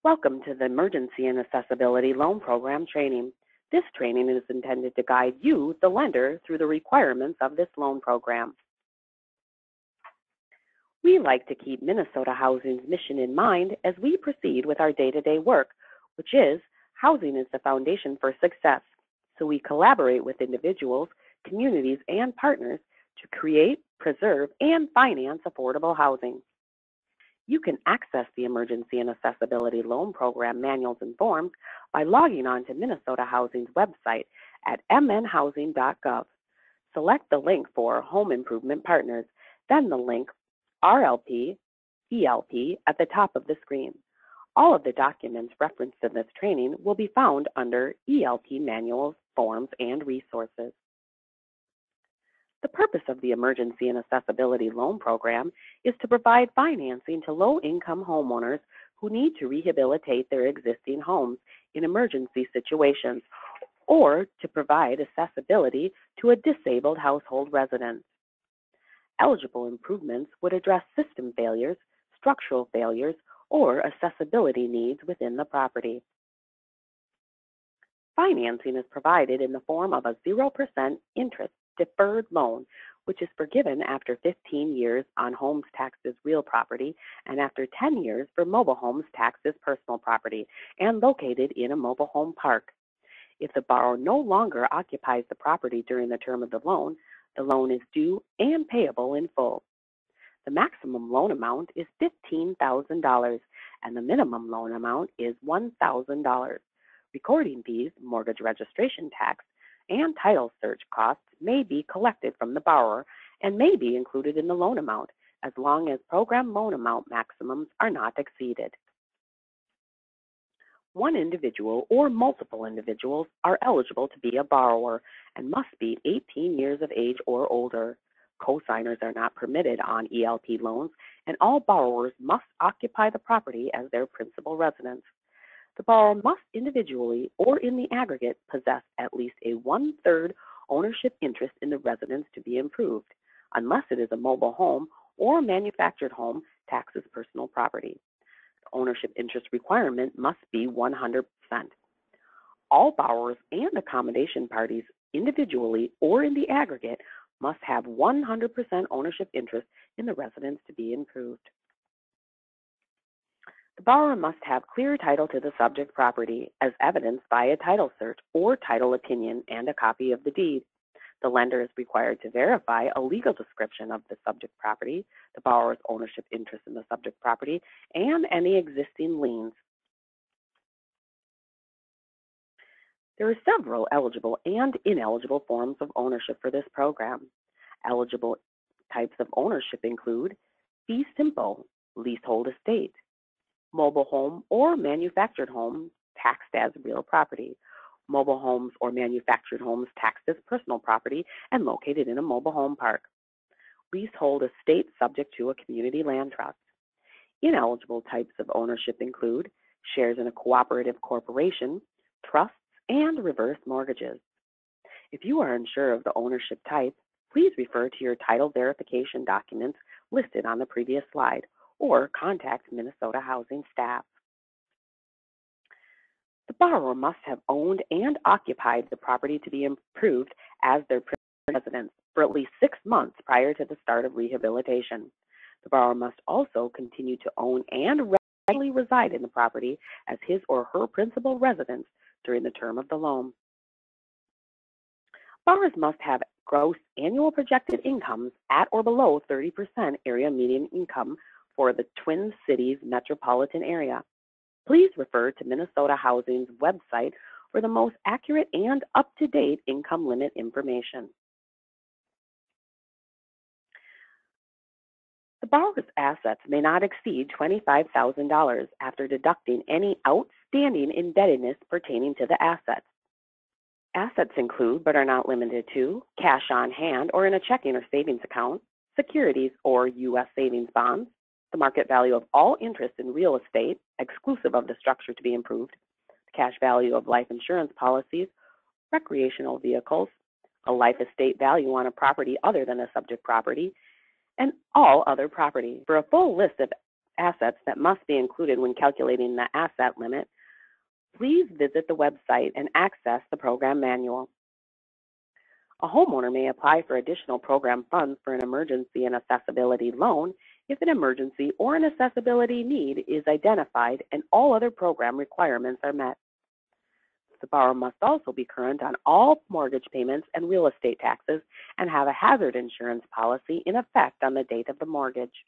Welcome to the Emergency and Accessibility Loan Program training. This training is intended to guide you, the lender, through the requirements of this loan program. We like to keep Minnesota Housing's mission in mind as we proceed with our day-to-day work, which is housing is the foundation for success. So we collaborate with individuals, communities, and partners to create, preserve, and finance affordable housing. You can access the Emergency and Accessibility Loan Program manuals and forms by logging on to Minnesota Housing's website at mnhousing.gov. Select the link for Home Improvement Partners, then the link RLP, ELP at the top of the screen. All of the documents referenced in this training will be found under ELP manuals, forms, and resources. The purpose of the Emergency and Accessibility Loan Program is to provide financing to low-income homeowners who need to rehabilitate their existing homes in emergency situations or to provide accessibility to a disabled household resident. Eligible improvements would address system failures, structural failures, or accessibility needs within the property. Financing is provided in the form of a 0% interest deferred loan, which is forgiven after 15 years on homes taxed as real property and after 10 years for mobile homes taxed as personal property and located in a mobile home park. If the borrower no longer occupies the property during the term of the loan is due and payable in full. The maximum loan amount is $15,000 and the minimum loan amount is $1,000. Recording fees, mortgage registration tax, and title search costs may be collected from the borrower and may be included in the loan amount as long as program loan amount maximums are not exceeded. One individual or multiple individuals are eligible to be a borrower and must be 18 years of age or older. Co-signers are not permitted on ELP loans, and all borrowers must occupy the property as their principal residence. The borrower must individually or in the aggregate possess at least a 1/3 ownership interest in the residence to be improved, unless it is a mobile home or manufactured home taxed as personal property. The ownership interest requirement must be 100%. All borrowers and accommodation parties individually or in the aggregate must have 100% ownership interest in the residence to be improved. The borrower must have clear title to the subject property as evidenced by a title search or title opinion and a copy of the deed. The lender is required to verify a legal description of the subject property, the borrower's ownership interest in the subject property, and any existing liens. There are several eligible and ineligible forms of ownership for this program. Eligible types of ownership include fee simple, leasehold estate, mobile home or manufactured home taxed as real property, mobile homes or manufactured homes taxed as personal property and located in a mobile home park, leasehold estate subject to a community land trust. Ineligible types of ownership include shares in a cooperative corporation, trusts, and reverse mortgages. If you are unsure of the ownership type, please refer to your title verification documents listed on the previous slide or contact Minnesota Housing staff. The borrower must have owned and occupied the property to be improved as their residence for at least 6 months prior to the start of rehabilitation. The borrower must also continue to own and regularly reside in the property as his or her principal residence during the term of the loan. Borrowers must have gross annual projected incomes at or below 30% area median income for the Twin Cities metropolitan area. Please refer to Minnesota Housing's website for the most accurate and up-to-date income limit information. The borrower's assets may not exceed $25,000 after deducting any outstanding indebtedness pertaining to the assets. Assets include, but are not limited to, cash on hand or in a checking or savings account, securities or U.S. savings bonds, the market value of all interest in real estate, exclusive of the structure to be improved, the cash value of life insurance policies, recreational vehicles, a life estate value on a property other than a subject property, and all other property. For a full list of assets that must be included when calculating the asset limit, please visit the website and access the program manual. A homeowner may apply for additional program funds for an emergency and accessibility loan if an emergency or an accessibility need is identified and all other program requirements are met. The borrower must also be current on all mortgage payments and real estate taxes and have a hazard insurance policy in effect on the date of the mortgage.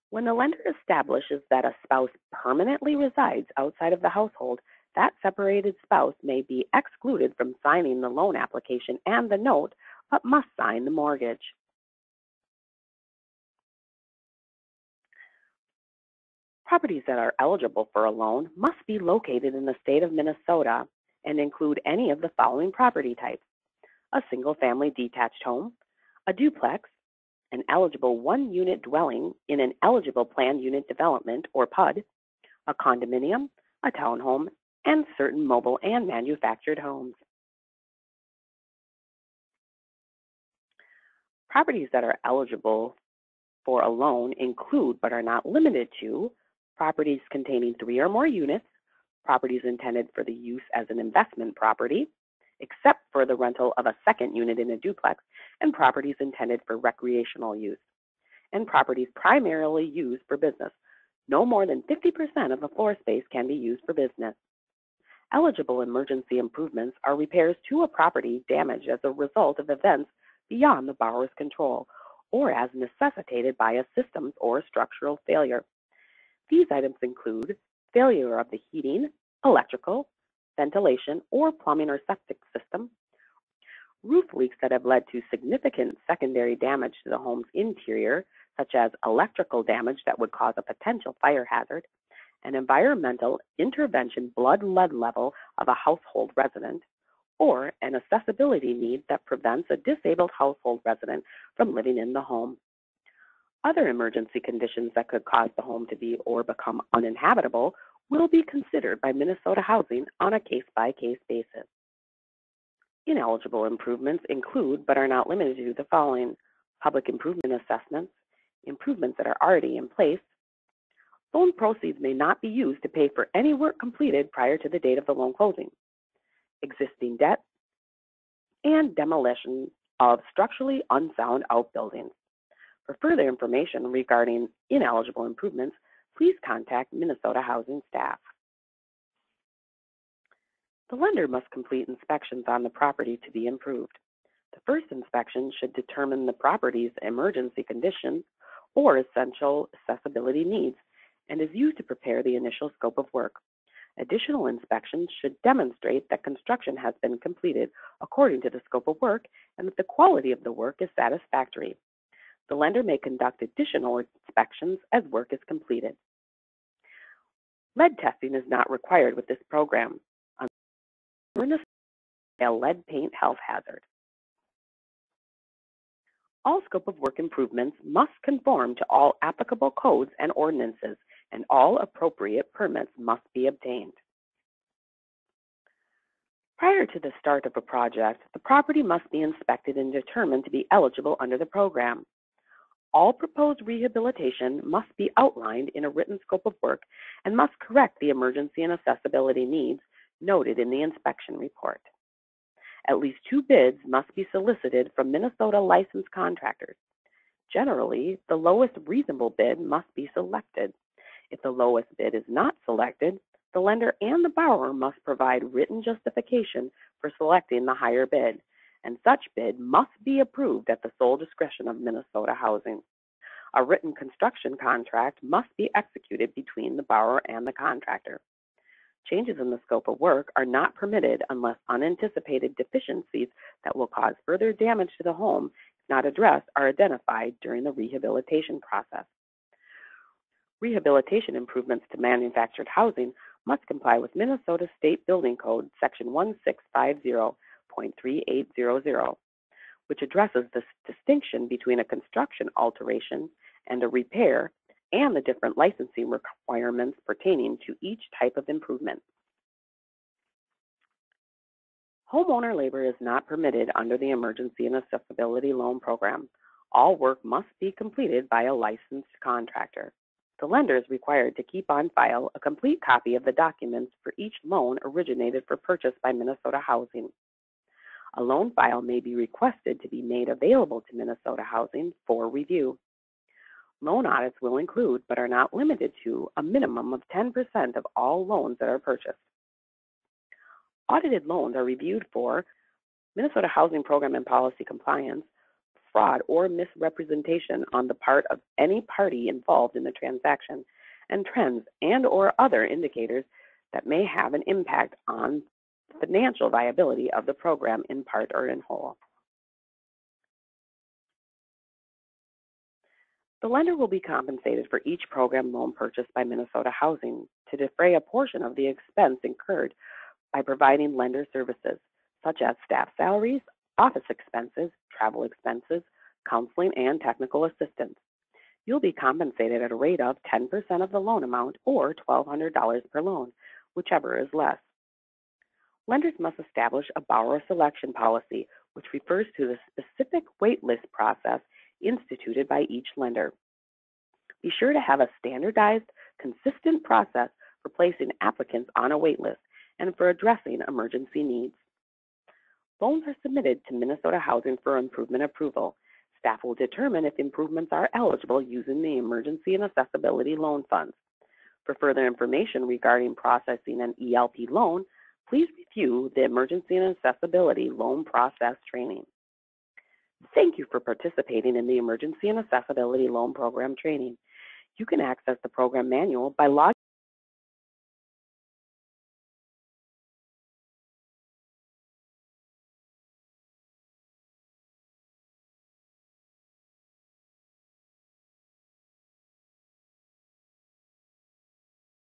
When the lender establishes that a spouse permanently resides outside of the household, that separated spouse may be excluded from signing the loan application and the note, but must sign the mortgage. Properties that are eligible for a loan must be located in the state of Minnesota and include any of the following property types: a single-family detached home, a duplex, an eligible one-unit dwelling in an eligible planned unit development or PUD, a condominium, a townhome, and certain mobile and manufactured homes. Properties that are eligible for a loan include, but are not limited to, properties containing 3 or more units, properties intended for the use as an investment property, except for the rental of a second unit in a duplex, and properties intended for recreational use, and properties primarily used for business. No more than 50% of the floor space can be used for business. Eligible emergency improvements are repairs to a property damaged as a result of events beyond the borrower's control or as necessitated by a systems or structural failure. These items include failure of the heating, electrical, ventilation, or plumbing or septic system, roof leaks that have led to significant secondary damage to the home's interior, such as electrical damage that would cause a potential fire hazard, an environmental intervention blood lead level of a household resident, or an accessibility need that prevents a disabled household resident from living in the home. Other emergency conditions that could cause the home to be or become uninhabitable will be considered by Minnesota Housing on a case-by-case basis. Ineligible improvements include, but are not limited to, the following: public improvement assessments, improvements that are already in place. Loan proceeds may not be used to pay for any work completed prior to the date of the loan closing, existing debt, and demolition of structurally unsound outbuildings. For further information regarding ineligible improvements, please contact Minnesota Housing staff. The lender must complete inspections on the property to be improved. The first inspection should determine the property's emergency conditions or essential accessibility needs and is used to prepare the initial scope of work. Additional inspections should demonstrate that construction has been completed according to the scope of work and that the quality of the work is satisfactory. The lender may conduct additional inspections as work is completed. Lead testing is not required with this program, unless a lead paint health hazard. All scope of work improvements must conform to all applicable codes and ordinances, and all appropriate permits must be obtained. Prior to the start of a project, the property must be inspected and determined to be eligible under the program. All proposed rehabilitation must be outlined in a written scope of work and must correct the emergency and accessibility needs noted in the inspection report. At least 2 bids must be solicited from Minnesota licensed contractors. Generally, the lowest reasonable bid must be selected. If the lowest bid is not selected, the lender and the borrower must provide written justification for selecting the higher bid, and such bid must be approved at the sole discretion of Minnesota Housing. A written construction contract must be executed between the borrower and the contractor. Changes in the scope of work are not permitted unless unanticipated deficiencies that will cause further damage to the home, if not addressed, are identified during the rehabilitation process. Rehabilitation improvements to manufactured housing must comply with Minnesota State Building Code Section 1650.3800, which addresses the distinction between a construction alteration and a repair and the different licensing requirements pertaining to each type of improvement. Homeowner labor is not permitted under the Emergency and Accessibility Loan Program. All work must be completed by a licensed contractor. The lender is required to keep on file a complete copy of the documents for each loan originated for purchase by Minnesota Housing. A loan file may be requested to be made available to Minnesota Housing for review. Loan audits will include, but are not limited to, a minimum of 10% of all loans that are purchased. Audited loans are reviewed for Minnesota Housing Program and Policy compliance, fraud or misrepresentation on the part of any party involved in the transaction, and trends and/or other indicators that may have an impact on financial viability of the program in part or in whole. The lender will be compensated for each program loan purchased by Minnesota Housing to defray a portion of the expense incurred by providing lender services, such as staff salaries, office expenses, travel expenses, counseling, and technical assistance. You'll be compensated at a rate of 10% of the loan amount or $1,200 per loan, whichever is less. Lenders must establish a borrower selection policy, which refers to the specific waitlist process instituted by each lender. Be sure to have a standardized, consistent process for placing applicants on a waitlist and for addressing emergency needs. Loans are submitted to Minnesota Housing for improvement approval. Staff will determine if improvements are eligible using the Emergency and Accessibility Loan Funds. For further information regarding processing an ELP loan, please review the Emergency and Accessibility Loan Process Training. Thank you for participating in the Emergency and Accessibility Loan Program training. You can access the program manual by logging